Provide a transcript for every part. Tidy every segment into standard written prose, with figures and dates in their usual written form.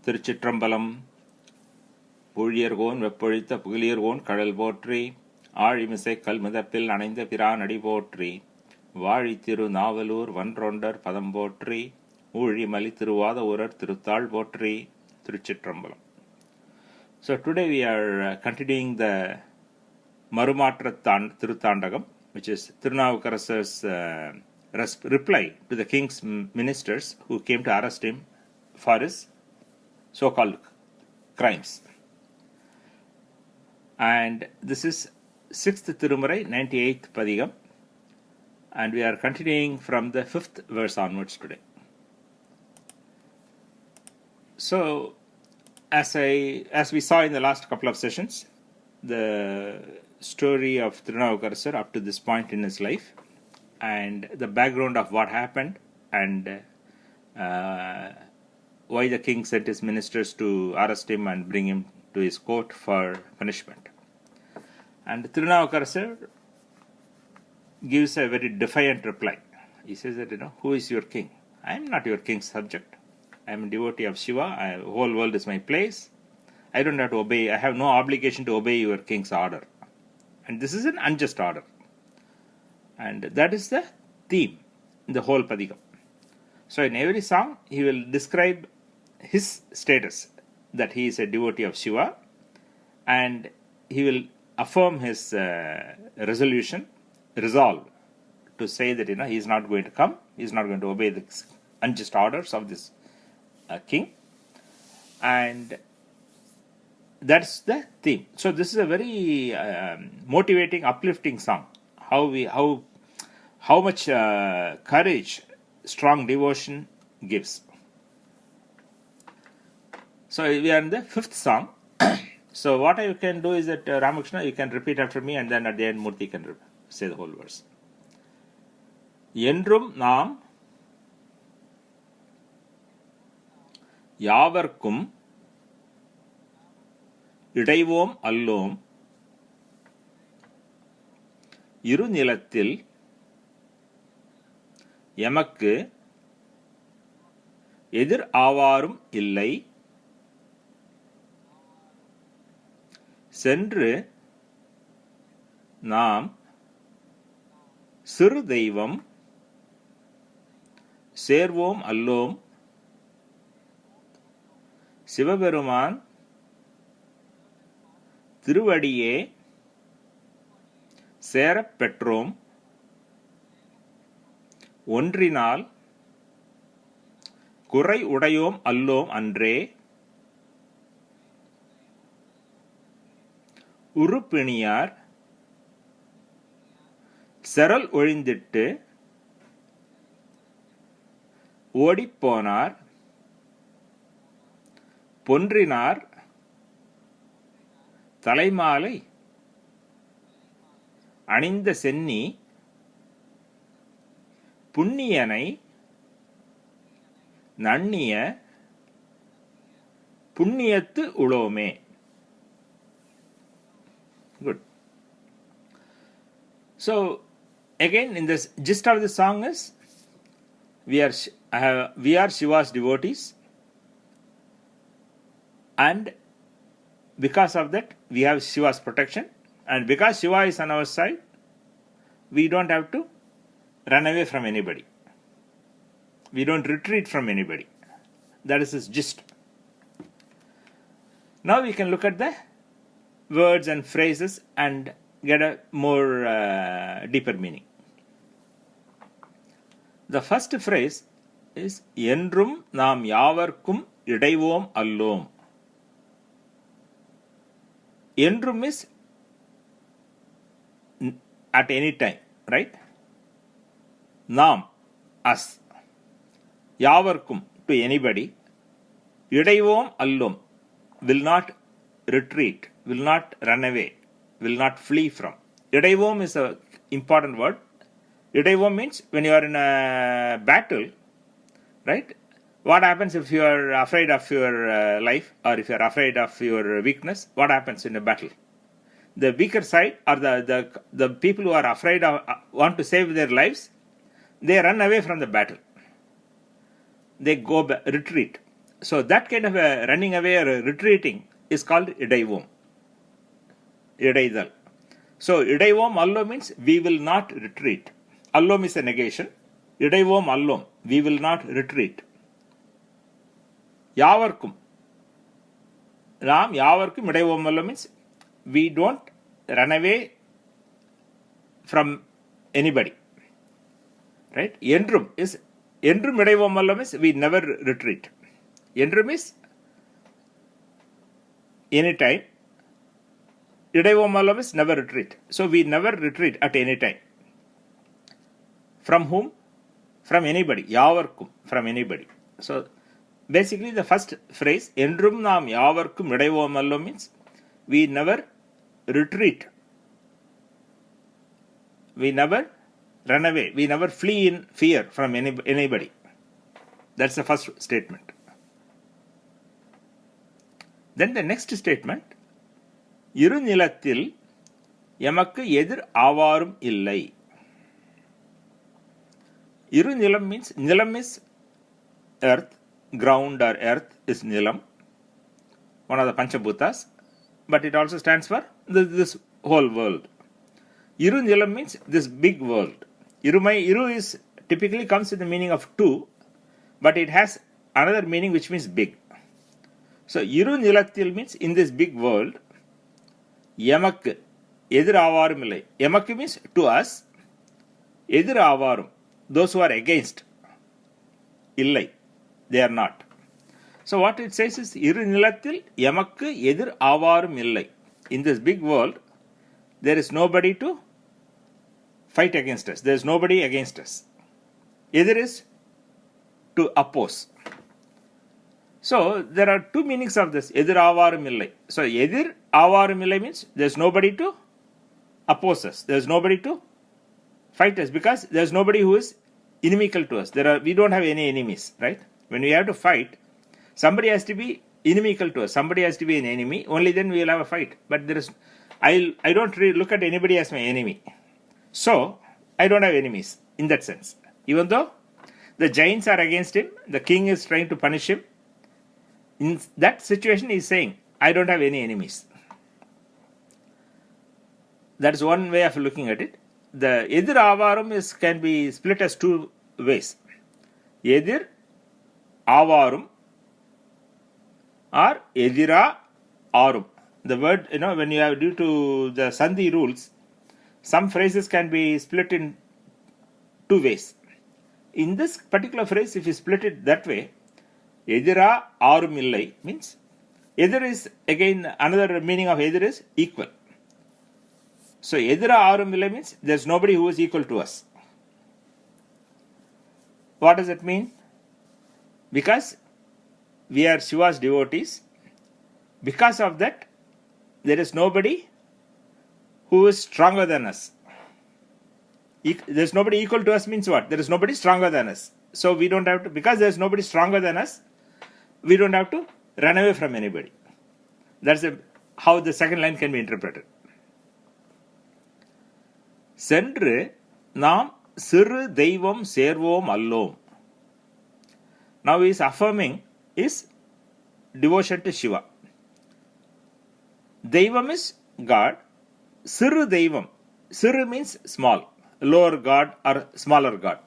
திருச்சிற்றம்பலம். புழியர்கோன் வெப்பொழித்த புகிலியர்கோன் கடல் போற்றி, ஆழிமிசை கல்முதப்பில் அணைந்த பிரான் அடி போற்றி, வாழி திருநாவலூர் வன்றொண்டர் பதம் போற்றி, ஊழிமலி திருவாத ஊரர் திருத்தாள் போற்றி. திருச்சிற்றம்பலம். So today we are continuing the maṟumāṭrat tiruttāṇḍagam, which is Thirunavukkarasar's reply to the king's ministers who came to arrest him for his so-called crimes. And this is 6th Tirumurai, 98th padhigam, and we are continuing from the 5th verse onwards today. So, as we saw in the last couple of sessions, the story of Thirunavukkarasar up to this point in his life, and the background of what happened, and why the king sent his ministers to arrest him and bring him to his court for punishment. And Thirunavukkarasar gives a very defiant reply. He says that, who is your king? I am not your king's subject. I am a devotee of Shiva. The whole world is my place. I don't have to obey. I have no obligation to obey your king's order. And this is an unjust order. And that is the theme in the whole padhigam. So in every song, he will describe his status, that he is a devotee of Shiva, and he will affirm his resolve to say that he is not going to come, he is not going to obey the unjust orders of this king, and that's the theme. So this is a very motivating, uplifting song. How much courage strong devotion gives. So we are in the 5th song. So what I can do is that Ramakrishna, you can repeat after me, and then at the end Murthy can say the whole verse. eṇḍrum நாம் yāvarkkum iḍaivōm allōm irunilattil emakku edir āvārum illai seṇḍru நாம் siṟudeyvam sērvōm allōm sivaberumāண tiruvaḍiyē sērap peṭrōm oṇḍriṉāl kuṟai uடையோம் allōm அன்றே uṟu-piṇiyār சரல் ஒழிந்திட்டு ஓடிப்போனார் பொன்றினார் தலைமாலை அணிந்த சென்னி புண்ணியனை நண்ணிய புண்ணியத்து உளோமே. Good. So again, in this gist of the song is we are Shiva's devotees, and because of that we have Shiva's protection, and because Shiva is on our side, we don't have to run away from anybody. We don't retreat from anybody. That is his gist. Now we can look at the words and phrases and get a more deeper meaning. The first phrase is eṇḍrum நாம் yāvarkkum iḍaivōm allōm. eṇḍrum is at any time, right? நாம், us. yāvarkkum, to anybody. iḍaivōm allōm, will not retreat, will not run away, will not flee from. iḍaivōm is an important word. iḍaivōm means when you are in a battle, right? What happens if you are afraid of your life, or if you are afraid of your weakness? What happens in a battle? The weaker side, or the people who are afraid of, want to save their lives, they run away from the battle. They go retreat. So that kind of a running away or retreating is called iḍaivōm. Iḍaidal. So iḍaivōm allōm means we will not retreat. Allōm is a negation. Iḍaivōm allōm, we will not retreat. Yāvarkkum. Yāvarkkum iḍaivōm allōm means we don't run away from anybody. Right? eṇḍrum iḍaivōm allōm is we never retreat. eṇḍrum is anytime. iḍaivōm allōm is never retreat. So we never retreat at any time. From whom? From anybody. Yāvarkkum, from anybody. So basically the first phrase, eṇḍrum nām yāvarkkum iḍaivōm allōm means we never retreat. We never run away. We never flee in fear from anybody. That's the first statement. Then the next statement, irunilattil emakku edir āvārum illai. Irunilam means, nilam is earth, ground or earth is nilam, one of the Panchabhutas, but it also stands for this whole world. Irunilam means this big world. Iru is typically comes with the meaning of two, but it has another meaning which means big. So irunilattil means in this big world, emakku edir āvārum illai. Emakku means to us, edir āvārum, those who are against, illai, they are not. So what it says is irunilattil emakku edir āvārum illai. In this big world, there is nobody to fight against us. There is nobody against us. Edir is to oppose. So there are two meanings of this. Edir āvārum illai. So edir āvārum illai means there is nobody to oppose us. There is nobody to fight us because there is nobody who is inimical to us. We don't have any enemies, right? When we have to fight, somebody has to be inimical to us. Somebody has to be an enemy. Only then we will have a fight. But there is, I don't really look at anybody as my enemy. So I don't have enemies in that sense. Even though the giants are against him, the king is trying to punish him. In that situation, he is saying, I don't have any enemies. That is one way of looking at it. The edir āvārum can be split as two ways. Edir āvārum or edira ārum. The word, when you have due to the sandhi rules, some phrases can be split in two ways. In this particular phrase, if you split it that way, edira ārum illai means edir is, again, another meaning of edir is equal. So edira ārum illai means there is nobody who is equal to us. What does it mean? Because we are Shiva's devotees, because of that, there is nobody who is stronger than us. There is nobody equal to us means what? There is nobody stronger than us. So we don't have to, because there is nobody stronger than us, we don't have to run away from anybody. That's how the second line can be interpreted. seṇḍru nām siṟudeyvam sērvōm allōm. Now he is affirming his devotion to Shiva. Deivam is God. Siṟudeyvam. Siru means small, lower God or smaller God.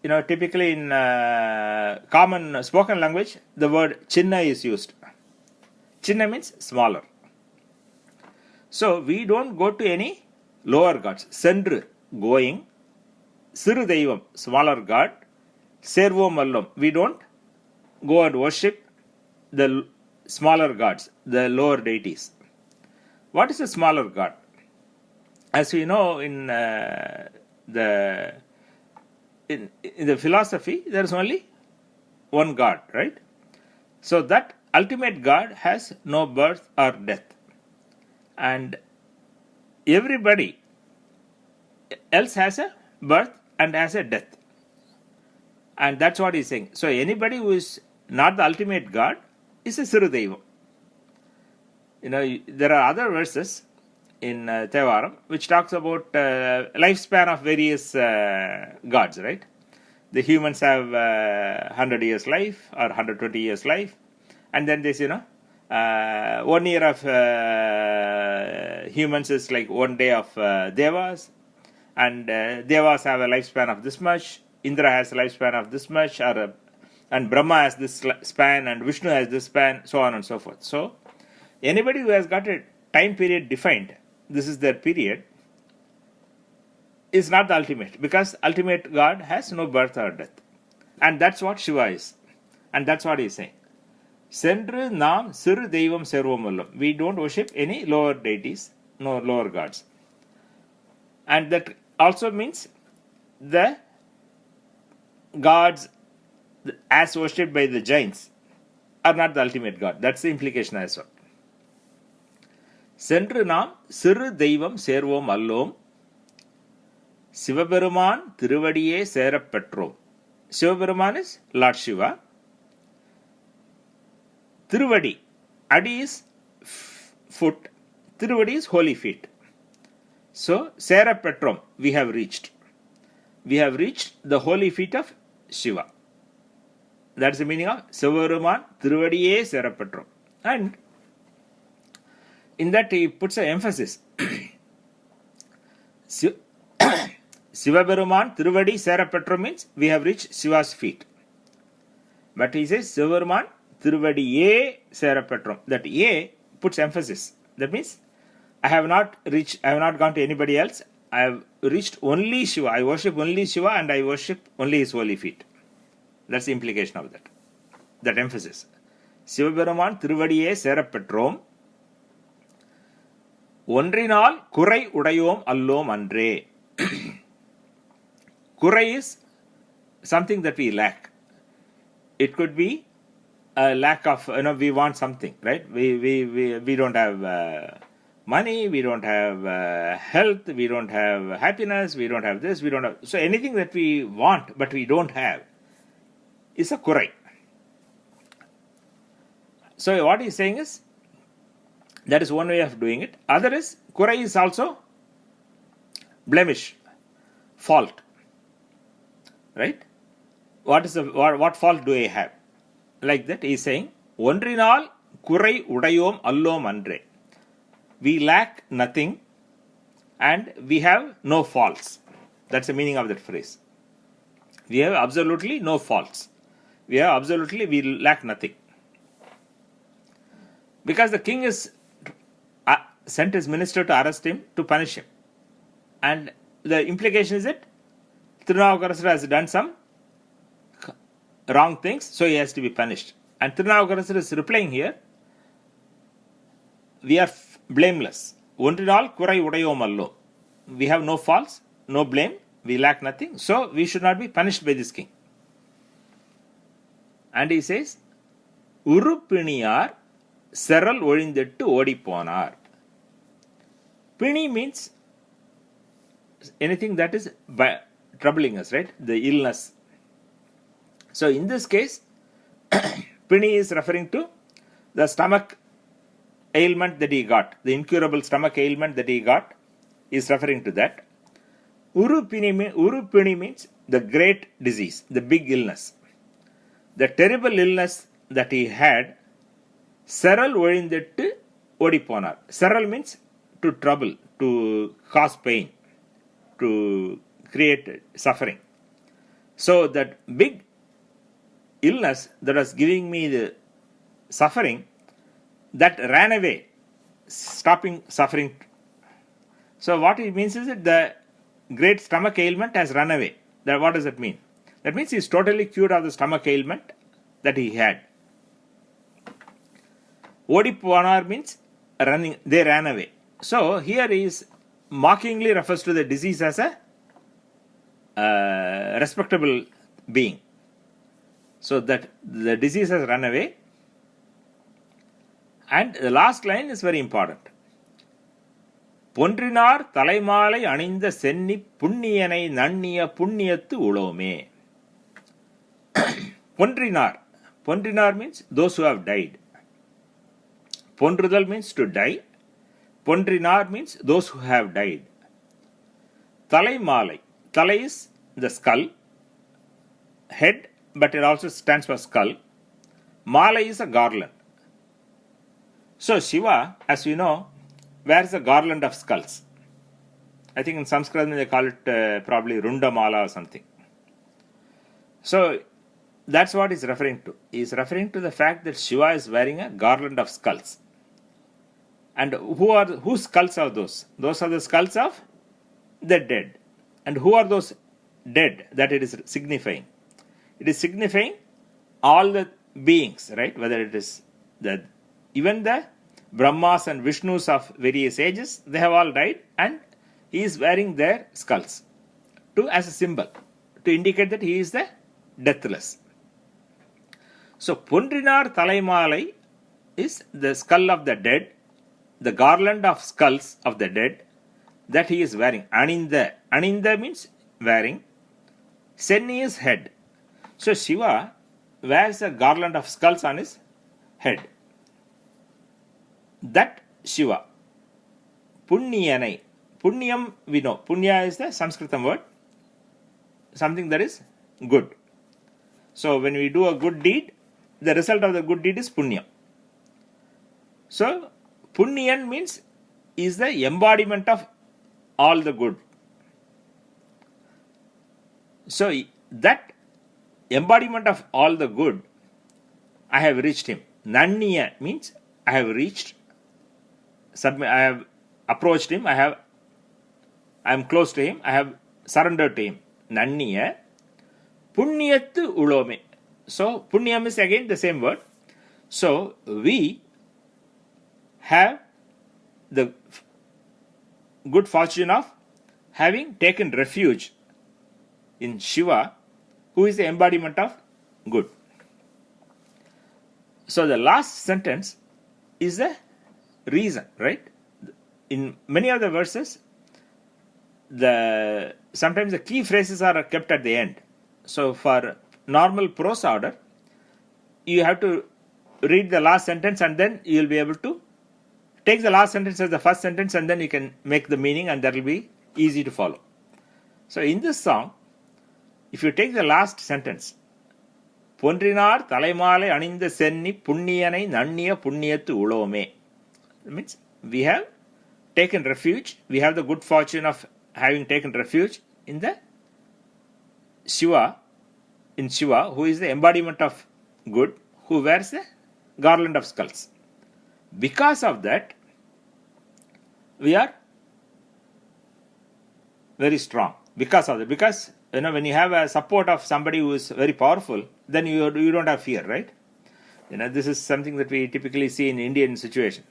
Typically in common spoken language, the word chinna is used. Chinna means smaller. So we don't go to any lower gods. seṇḍru, going. Siṟudeyvam, smaller God. Sērvōm allōm, we don't go and worship the smaller gods, the lower deities. What is a smaller god? As we know in the philosophy, there is only one God, right? So that ultimate God has no birth or death. And everybody else has a birth and has a death. And that's what he's saying. So anybody who is not the ultimate God is a siṟudeyvam. There are other verses in thevaram which talks about lifespan of various gods, right? The humans have 100 years life or 120 years life, and then this, 1 year of humans is like 1 day of devas, and devas have a lifespan of this much, Indra has a lifespan of this much, and Brahma has this span, and Vishnu has this span, so on and so forth. So, anybody who has got a time period defined, this is their period, is not the ultimate, because ultimate God has no birth or death. And that's what Shiva is. And that's what he is saying. Seṇḍru nām siṟudeyvam sērvōm. We don't worship any lower deities, no lower gods. And that also means the gods as worshipped by the Jains are not the ultimate God. That's the implication as well. Seṇḍru nām siṟudeyvam sērvōm allōm. sivaberumāṉ tiruvaḍiyē sērap peṭrōm. Sivaberumāṉ is Lord Shiva. Tiruvadi, Adi is foot, Tiruvadi is holy feet. So, sērap peṭrōm, we have reached. We have reached the holy feet of Shiva. That's the meaning of sivaberumāṉ tiruvaḍiyē sērap peṭrōm. And in that he puts an emphasis. Sivaberumāṉ tiruvadi sērap peṭrōm means we have reached Shiva's feet. But he says sivaberumāṉ tiruvaḍiyē sērap peṭrōm. That ye puts emphasis. That means I have not gone to anybody else. I have reached only Shiva. I worship only Shiva and I worship only his holy feet. That's the implication of that. That emphasis. Sivaberumāṉ tiruvaḍiyē sērap peṭrōm. oṇḍriṇāl kuṛai uḍaivōm allōm அன்றே. Kuṛai is something that we lack. It could be a lack of, we want something, right? We don't have money, we don't have health, we don't have happiness, we don't have this, we don't have. So anything that we want but we don't have is a kuṛai. So what he's saying is, that is one way of doing it. Other is, kuṛai is also blemish, fault. Right? What fault do I have? Like that, he is saying, oṇḍriṇāl kuṛai uḍaivōm allōm அன்றே. We lack nothing and we have no faults. That's the meaning of that phrase. We have absolutely no faults. We lack nothing. Because the king is sent his minister to arrest him, to punish him. And the implication is that Thirunavukkarasar has done some wrong things, so he has to be punished. And Thirunavukkarasar is replying here, we are blameless. oṇḍriṇāl kuṛai uḍaivōm allōm. We have no faults, no blame, we lack nothing, so we should not be punished by this king. And he says, uṟu-piṇiyār seral ஒழிந்திட்டு ஓடிப்போனார். Pini means anything that is troubling us, right? The illness. So in this case, Pini is referring to the stomach ailment that he got, the incurable stomach ailment that he got is referring to that. uṟu-piṇi means the great disease, the big illness. The terrible illness that he had, seral ஒழிந்திட்டு ஓடிப்போனார். Seral means to trouble, to cause pain, to create suffering. So that big illness that was giving me the suffering, that ran away, stopping suffering. So what it means is that the great stomach ailment has run away. What does that mean? That means he is totally cured of the stomach ailment that he had. Odiponar means running, they ran away. So here he is mockingly refers to the disease as a respectable being. So that the disease has run away. And the last line is very important. பொன்றினார் தலைமாலை அணிந்த சென்னி புண்ணியனை நண்ணிய புண்ணியத்து உளோமே. பொன்றினார். Ponrinar means those who have died. Ponrudal means to die. Ponrinar means those who have died. Talai malai. Talai is the skull. head, but it also stands for skull. Mala is a garland. So Shiva, as we know, wears a garland of skulls. I think in Sanskrit they call it probably Runda Mala or something. So that's what he's referring to. He's referring to the fact that Shiva is wearing a garland of skulls. And whose skulls are those? Those are the skulls of the dead. And who are those dead that it is signifying? It is signifying all the beings, right? Whether it is even the Brahmas and Vishnus of various ages, they have all died, and he is wearing their skulls as a symbol to indicate that he is the deathless. So Pundrinar Talaimalai is the skull of the dead, the garland of skulls of the dead that he is wearing. Aninda means wearing. Senni is head. So Shiva wears a garland of skulls on his head. That Shiva. Punniyanai. Punyam we know. Punya is the Sanskritam word. Something that is good. So when we do a good deed, the result of the good deed is punya. So Punyan means is the embodiment of all the good. So that embodiment of all the good, I have reached him. Nanniya means I have reached, I have approached him, I am close to him, I have surrendered to him. Nanniya punyattu ulome. So punyam is again the same word. So we have the good fortune of having taken refuge in Shiva, who is the embodiment of good. So the last sentence is the reason, right? In many of the verses, sometimes the key phrases are kept at the end. So for normal prose order, you have to read the last sentence and then you will be able to take the last sentence as the first sentence and then you can make the meaning and that will be easy to follow. So in this song, if you take the last sentence, Pondrinar Talaimale Aninda Senni Punniyanai Nanniya Punyattu Ulome. That means we have taken refuge, we have the good fortune of having taken refuge in the Shiva, who is the embodiment of good, who wears the garland of skulls. Because of that, we are very strong. Because when you have a support of somebody who is very powerful, then you don't have fear, right? This is something that we typically see in Indian situation.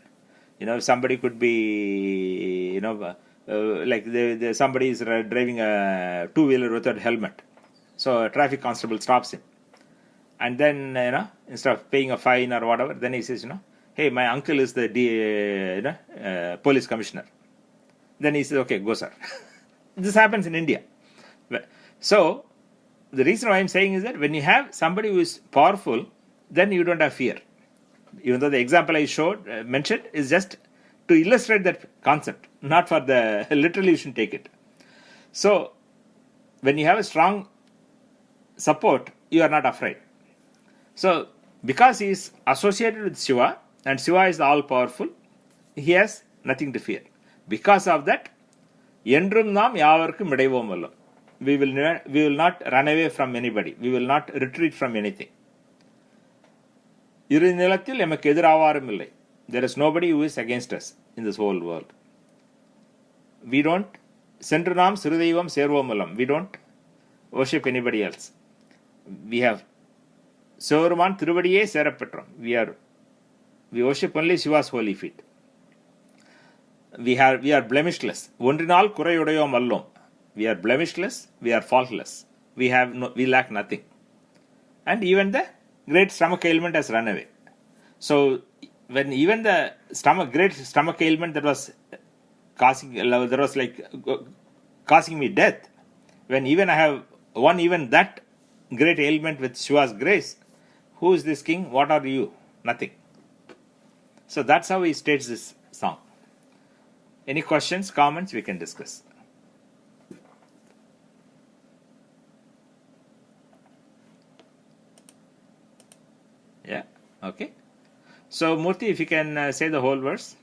Somebody could be, like somebody is driving a two-wheeler without helmet. So a traffic constable stops him. And then, instead of paying a fine or whatever, then he says, hey, my uncle is the police commissioner. Then he says, okay, go sir. This happens in India. So, the reason why I'm saying is that when you have somebody who is powerful, then you don't have fear. Even though the example I mentioned is just to illustrate that concept, not for the literally you shouldn't take it. So, when you have a strong support, you are not afraid. So, because he is associated with Shiva, and Shiva is all-powerful, he has nothing to fear. Because of that, eṇḍrum nām yāvarkkum iḍaivōm. We will not run away from anybody. We will not retreat from anything. Irunilattil emakku edir āvārum illai. There is nobody who is against us in this whole world. We don't seṇḍru siṟudeyvam sērvōm. We don't worship anybody else. We have sivaberumāṉ tiruvaḍiyē sērap peṭrōm. We worship only Shiva's holy feet. We are blemishless. oṇḍriṇāl kuḍi allōm. We are blemishless. We are faultless. We lack nothing. And even the great stomach ailment has run away. So when even the great stomach ailment that was causing me death, when even I have won even that great ailment with Shiva's grace, who is this king? What are you? Nothing. So that's how he states this song. Any questions, comments, we can discuss. Yeah, okay. So Murthy, if you can say the whole verse.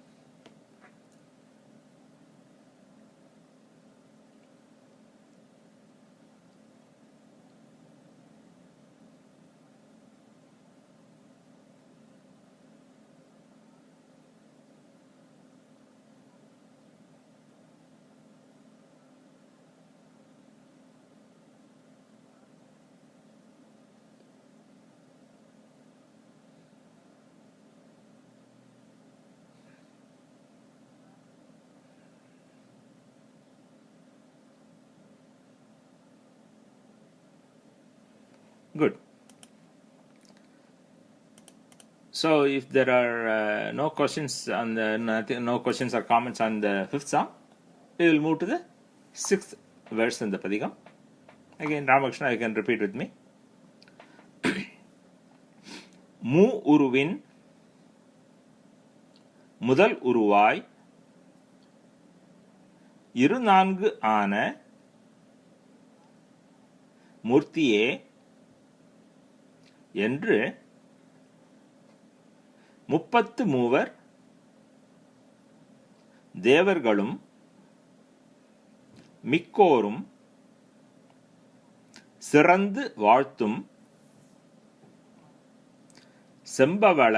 Good. So if there are no questions on the no questions or comments on the fifth song, we will move to the sixth verse in the padhigam. Again, Ramakrishna, you can repeat with me. mū-uruviṉ முதல் உருவாய் இரு-nāṉgu ஆன மூர்த்தியே என்று 33 தேவர்களும் மிக்கோரும் சிறந்து வாழ்த்தும் செம்பவள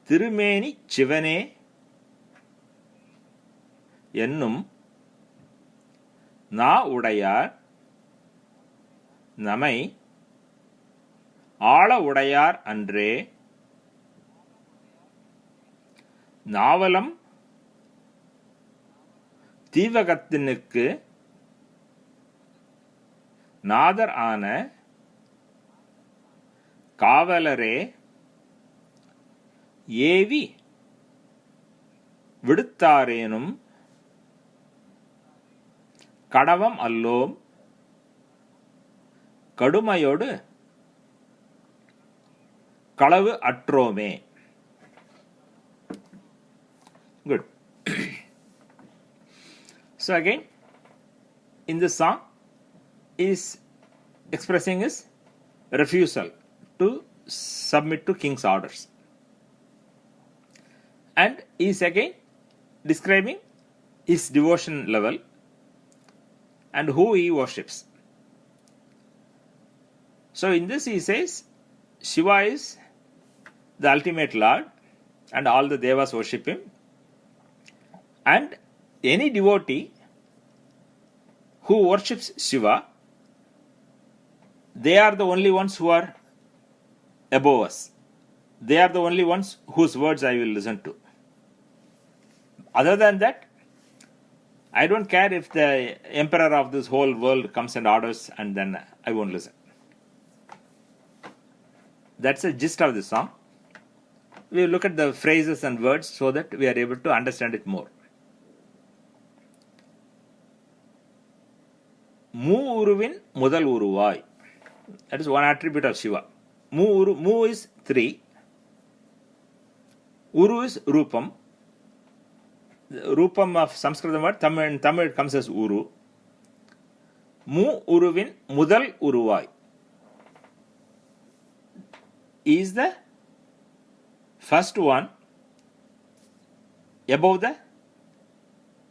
திருமேனிச் சிவனே என்னும் நா-உடையார் நமை ஆள உடையார் அன்றே நாவலம் தீவகத்தினுக்கு நாதர் ஆன காவலரே ஏவி விடுத்தாரேனும் கடவம் allōm கடுமையோடு களவு அற்றோமே. Good. So again, in this song, is expressing his refusal to submit to king's orders, and is again describing his devotion level and who he worships. So in this he says Shiva is the ultimate Lord and all the devas worship him, and any devotee who worships Shiva, they are the only ones who are above us. They are the only ones whose words I will listen to. Other than that, I don't care if the emperor of this whole world comes and orders, and then I won't listen. That's the gist of the song. We will look at the phrases and words so that we are able to understand it more. mū-uruviṉ முதல் உருவாய். That is one attribute of Shiva. Mū is 3. Uru is rupam. The rupam of Sanskrit word, in Tamil it comes as uru. mū-uruviṉ முதல் உருவாய் is the first one above the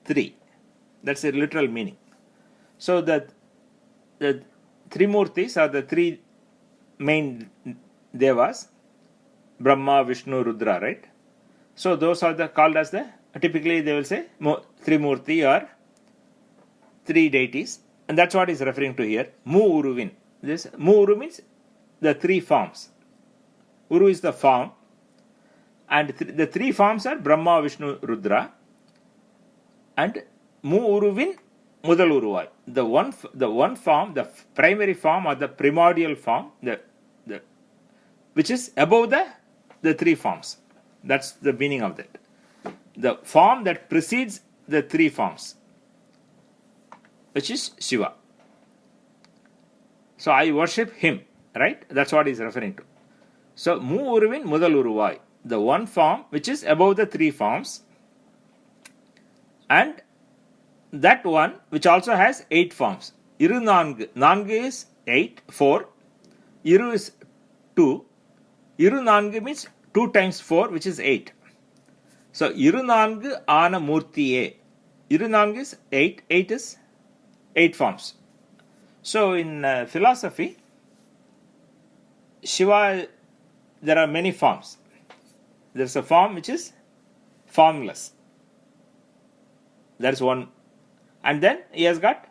3. That's the literal meaning. So the three murtis are the 3 main devas, Brahma, Vishnu, Rudra, right? So those are called as the, typically they will say Trimurti or 3 deities, and that's what is referring to here. mū-uruviṉ. This mū-uru means the 3 forms. Uru is the form, and the 3 forms are Brahma, Vishnu, Rudra, and mū-uruviṉ முதல் உருவாய். The one form, the primary form or the primordial form, which is above the 3 forms. That's the meaning of that. The form that precedes the 3 forms, which is Shiva. So I worship him, right? That's what he's referring to. So mū-uruviṉ முதல் உருவாய், the one form which is above the 3 forms, and that one which also has 8 forms. iru-nāṉgu. Nāṉgu is 8, 4. Iru is 2. Iru-nāṇgu means 2 times 4, which is 8. So iru-nāṇgu āna mūrtiye. Iru-nāṇgu is 8. 8 is 8 forms. So in philosophy, Shiva, there are many forms. There is a form which is formless. That is one. And then he has got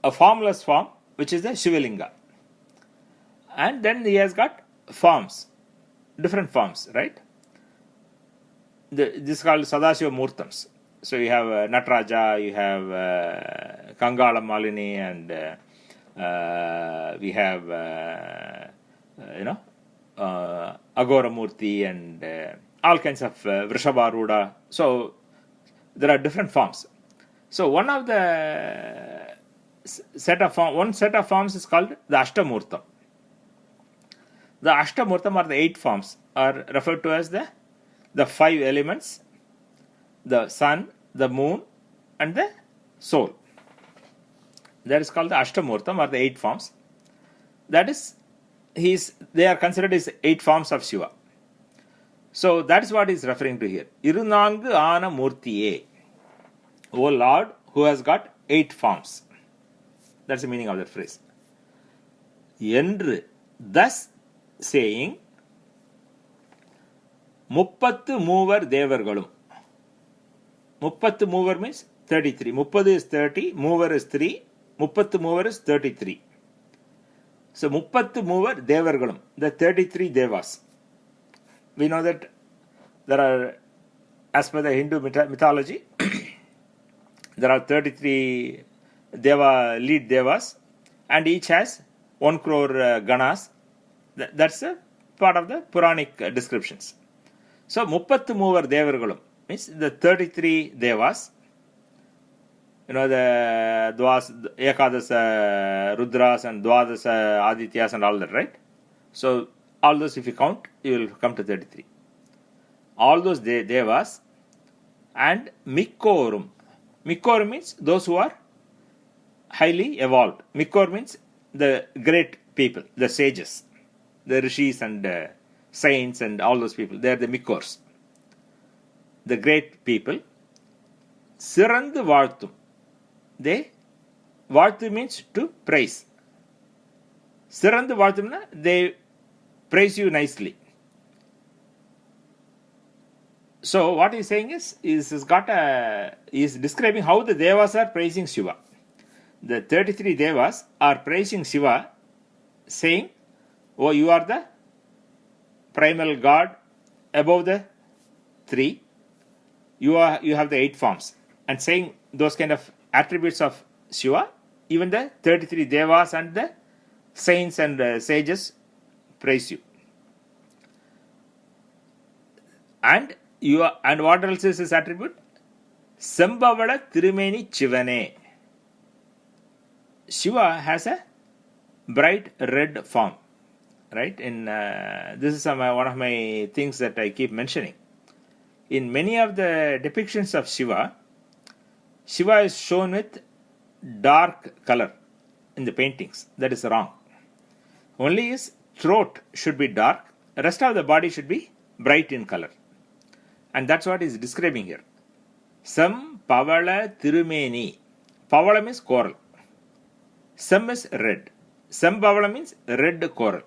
a formless form, which is the Shivalinga. And then he has got forms, different forms, right? This is called Sadashiva Murtams. So you have Nataraja, you have Kangala Malini, and we have, Agora Murti, and all kinds of Vrishabharuda. So there are different forms. So one set of forms is called the Ashtamurtam. The Ashtamurtam, or the 8 forms, are referred to as the 5 elements: the sun, the moon, and the soul. That is called the Ashtamurtam, or the 8 forms. That is, they are considered as 8 forms of Shiva. So that is what he is referring to here. iru-nāṇgu āna mūrtiye. O Lord, who has got 8 forms. That's the meaning of that phrase. Eṇḍru, thus saying, முப்பத்து மூவர் தேவர்களும். முப்பத்து மூவர் means 33. முப்பது is 30, மூவர் is 3, முப்பத்து மூவர் is 33. So முப்பத்து மூவர் தேவர்களும், the 33 devas. We know that there are, as per the Hindu mythology, there are 33 lead devas, and each has 1 crore ganas. That's a part of the Puranic descriptions. So, முப்பத்து மூவர் தேவர்களும் means the 33 devas, the Ekadasa Rudras and Dwadasa Adityas and all that, right? So, all those, if you count, you will come to 33. All those devas and mikkorum. Mikkorum means those who are highly evolved. Mikkor means the great people, the sages, the rishis and saints and all those people. They are the mikkors, the great people. Sirandu vārtum. Vārtu means to praise. Sirandu vārtum, they praise you nicely. So what he is saying is describing how the devas are praising Shiva. The 33 devas are praising Shiva, saying, "Oh, you are the primal God above the 3. You have the 8 forms," and saying those kind of attributes of Shiva. Even the 33 devas and the saints and sages praise you. And what else is his attribute? Sambhavala Tirumeni Chivane. Shiva has a bright red form, right? This is one of my things that I keep mentioning. In many of the depictions of Shiva, Shiva is shown with dark color in the paintings. That is wrong. Only his throat should be dark. The rest of the body should be bright in color. And that's what is describing here. Sam Pavala Tirumeni. Pavala means coral. Sam is red. Sam Pavala means red coral.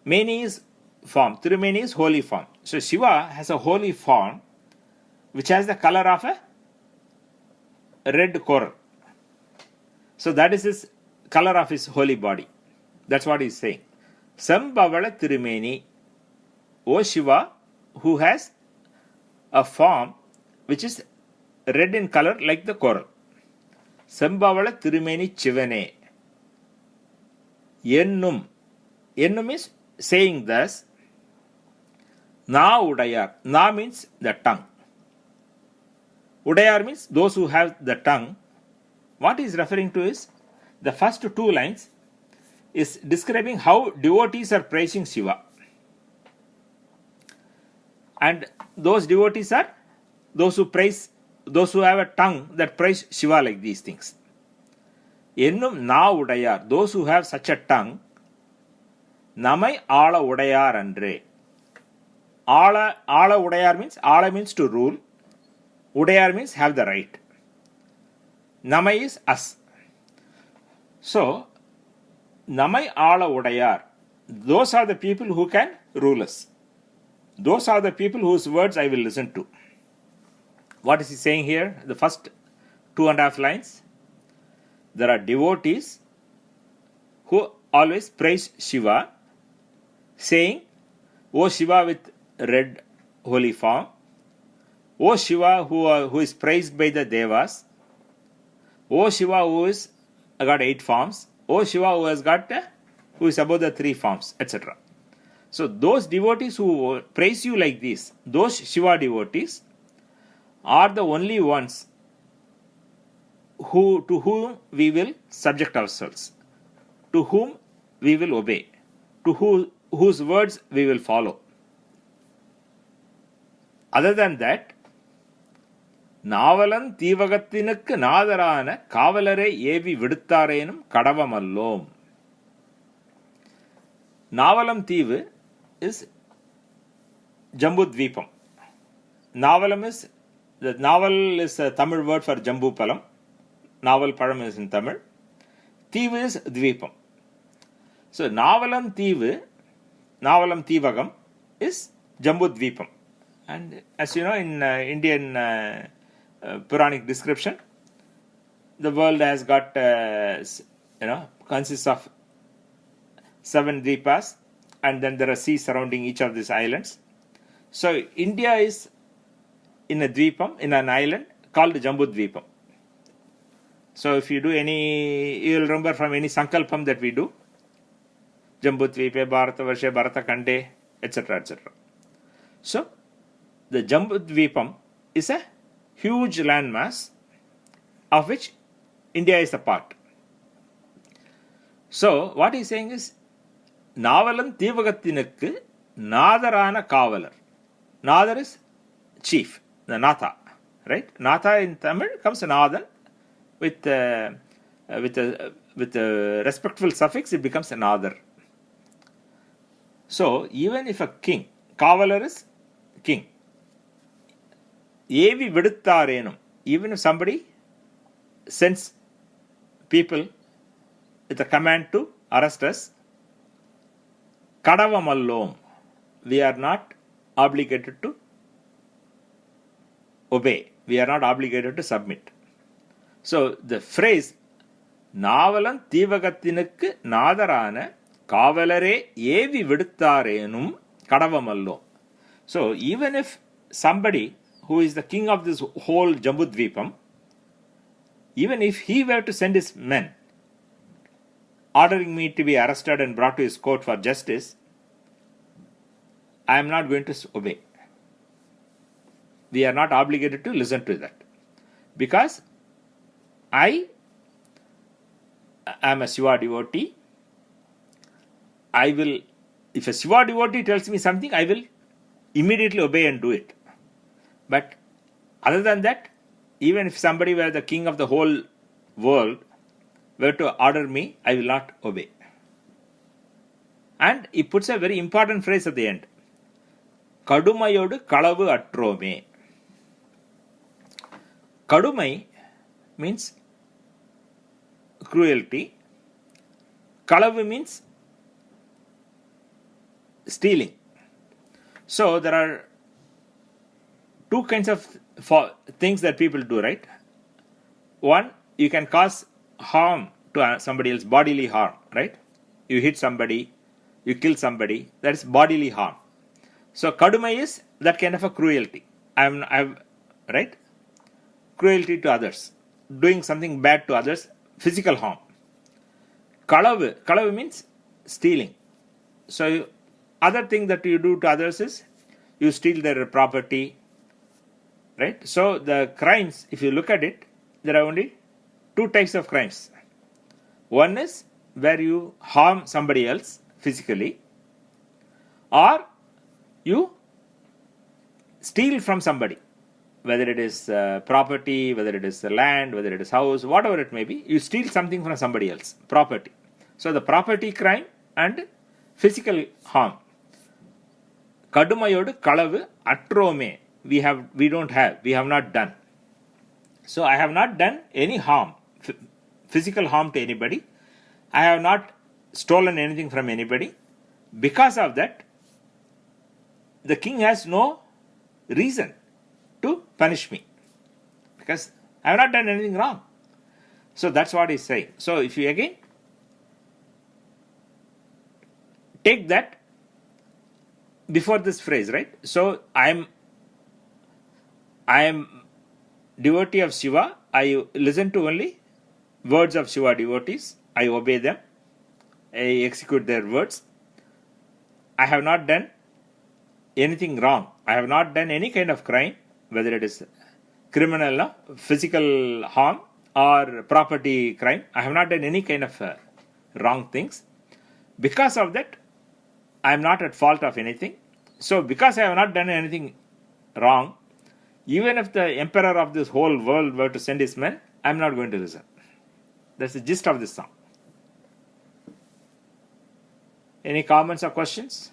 Meni is form. Tirumeni is holy form. So Shiva has a holy form which has the color of a red coral. So that is his color of his holy body. That's what he is saying. Sam Pavala Tirumeni. O Shiva, who has a form which is red in color like the coral. Sambhavala Tirumeni Chivane. Ennum. Ennum is saying thus. Na-uḍaiyār. Na means the tongue. Uḍaiyār means those who have the tongue. What he is referring to is the first 2 lines is describing how devotees are praising Shiva. And those devotees are those who have a tongue that praise Shiva like these things. என்னும் நா உடையார், those who have such a tongue, நம்மை ஆள உடையார் அன்றே. ஆள உடையார் means, ஆள means to rule, Udaiyar means have the right. நம்மை is us. So, நம்மை ஆள உடையார், those are the people who can rule us. Those are the people whose words I will listen to. What is he saying here? The first 2.5 lines. There are devotees who always praise Shiva, saying, O Shiva with red holy form, O Shiva who is praised by the Devas, O Shiva who is got 8 forms, O Shiva who is above the 3 forms, etc. So those devotees who praise you like this, those Shiva devotees, are the only ones to whom we will subject ourselves, to whom we will obey, to whose words we will follow. Other than that, நாவலன் தீவகத்தினுக்கு நாதரான காவலரை ஏவி விடுத்தாரேனும் கடவம் allōm. நாவலம் தீவு is Jambudvipam. Navalam is, the naval is a Tamil word for Jambupalam. Naval Param is in Tamil. Thivu is Dvipam. So Navalam Thivu, Navalam Thivagam is Jambudvipam. And as you know, in Indian Puranic description, the world has got, consists of 7 dvipas, and then there are seas surrounding each of these islands. So India is in a dvipam, in an island called Jambudvipam. So if you do you will remember from any sankalpam that we do, Jambudvipe, Bharatavarshe, Bharatakande, etc., etc. So the Jambudvipam is a huge landmass of which India is a part. So what he is saying is, Navalan தீவகத்தினுக்கு நாதரான காவலர். Nadar is chief, the Natha, right? Natha in Tamil comes Nathan with a respectful suffix, it becomes Nadar. So even if a king, Kavalar is king, ஏவி விடுத்தாரேனும், even if somebody sends people with a command to arrest us, கடவம் allōm, we are not obligated to obey, we are not obligated to submit. So the phrase நாவலன் தீவகத்தினுக்கு நாதரான காவலரே ஏவி விடுத்தாரேனும் கடவம் allōm. So even if somebody who is the king of this whole Jambudvipam, even if he were to send his men ordering me to be arrested and brought to his court for justice, I am not going to obey. We are not obligated to listen to that, because I am a Shiva devotee. If a Shiva devotee tells me something, I will immediately obey and do it. But other than that, even if somebody were the king of the whole world were to order me, I will not obey. And he puts a very important phrase at the end. Kadumayodu kalavu atrome. Kadumai means cruelty. Kalavu means stealing. So there are 2 kinds of things that people do, right? One, you can cause harm to somebody else, bodily harm, right? You hit somebody, you kill somebody, that is bodily harm. So kadumai is that kind of a cruelty. Right? Cruelty to others, doing something bad to others, physical harm. Kalavu means stealing. So other thing that you do to others is you steal their property, right? So the crimes, if you look at it, there are only 2 types of crimes. One is where you harm somebody else physically, or you steal from somebody. whether it is property, whether it is land, whether it is house, whatever it may be, you steal something from somebody else, property. So the property crime and physical harm. Kadumayodu kalavu atrome. We have not done. So I have not done any harm, physical harm to anybody. I have not stolen anything from anybody. Because of that, the king has no reason to punish me, because I have not done anything wrong. So that's what he's saying. So if you again take that before this phrase, right? So I am devotee of Shiva. I listen to only words of Shiva devotees. I obey them. I execute their words. I have not done anything wrong. I have not done any kind of crime, whether it is criminal, physical harm, or property crime. I have not done any kind of wrong things. Because of that, I am not at fault of anything. So because I have not done anything wrong, even if the emperor of this whole world were to send his men, I am not going to listen. That's the gist of this song. Any comments or questions?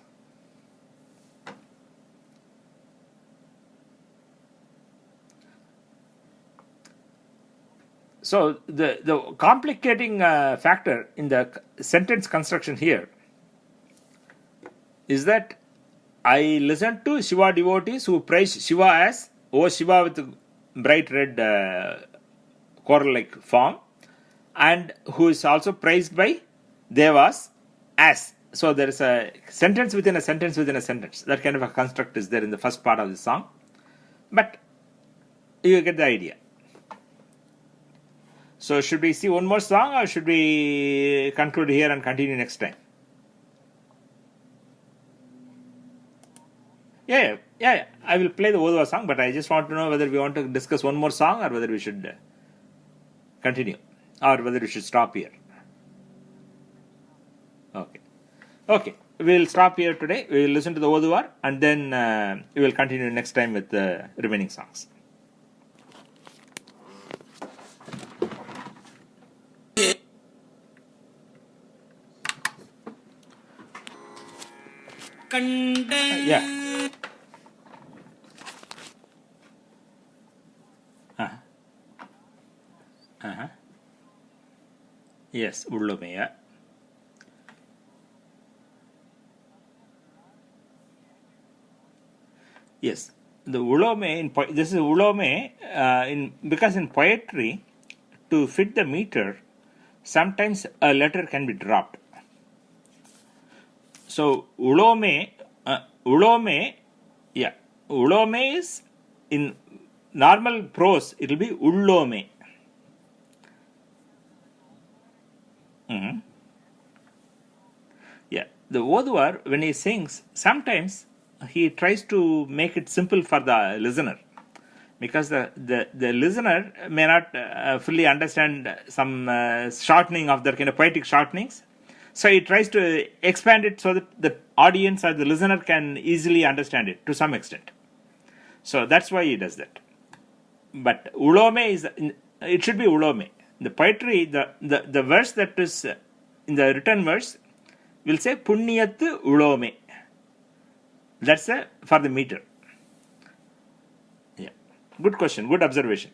So the complicating factor in the sentence construction here is that I listen to Shiva devotees who praise Shiva as, oh Shiva with bright red coral-like form, and who is also praised by Devas as. So there is a sentence within a sentence within a sentence. That kind of a construct is there in the first part of the song. But you get the idea. So should we see one more song, or should we conclude here and continue next time? Yeah. I will play the Odua song, but I just want to know whether we want to discuss one more song or whether we should continue, or whether we should stop here. Okay. We will stop here today. We will listen to the Odua, and then we will continue next time with the remaining songs. Yeah. Yes, uṟu-piṇiyār. Yes, the uṟu-piṇiyār, this is uṟu-piṇiyār because in poetry, to fit the meter, sometimes a letter can be dropped. So uṟu-piṇiyār is in normal prose, it will be allōm. Yeah, the Oduvar, when he sings, sometimes he tries to make it simple for the listener, because the listener may not fully understand some shortening of their kind of poetic shortenings. So he tries to expand it so that the audience or the listener can easily understand it to some extent. So that's why he does that. But uṟu-piṇiyār it should be uṟu-piṇiyār. The poetry, the verse that is in the written verse will say puṇyat uṟu-piṇiyār. That's for the meter. Yeah. Good question, good observation.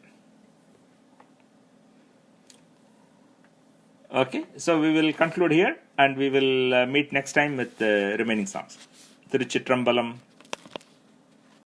Okay, so we will conclude here, and we will meet next time with the remaining songs. Tiruchitrambalam.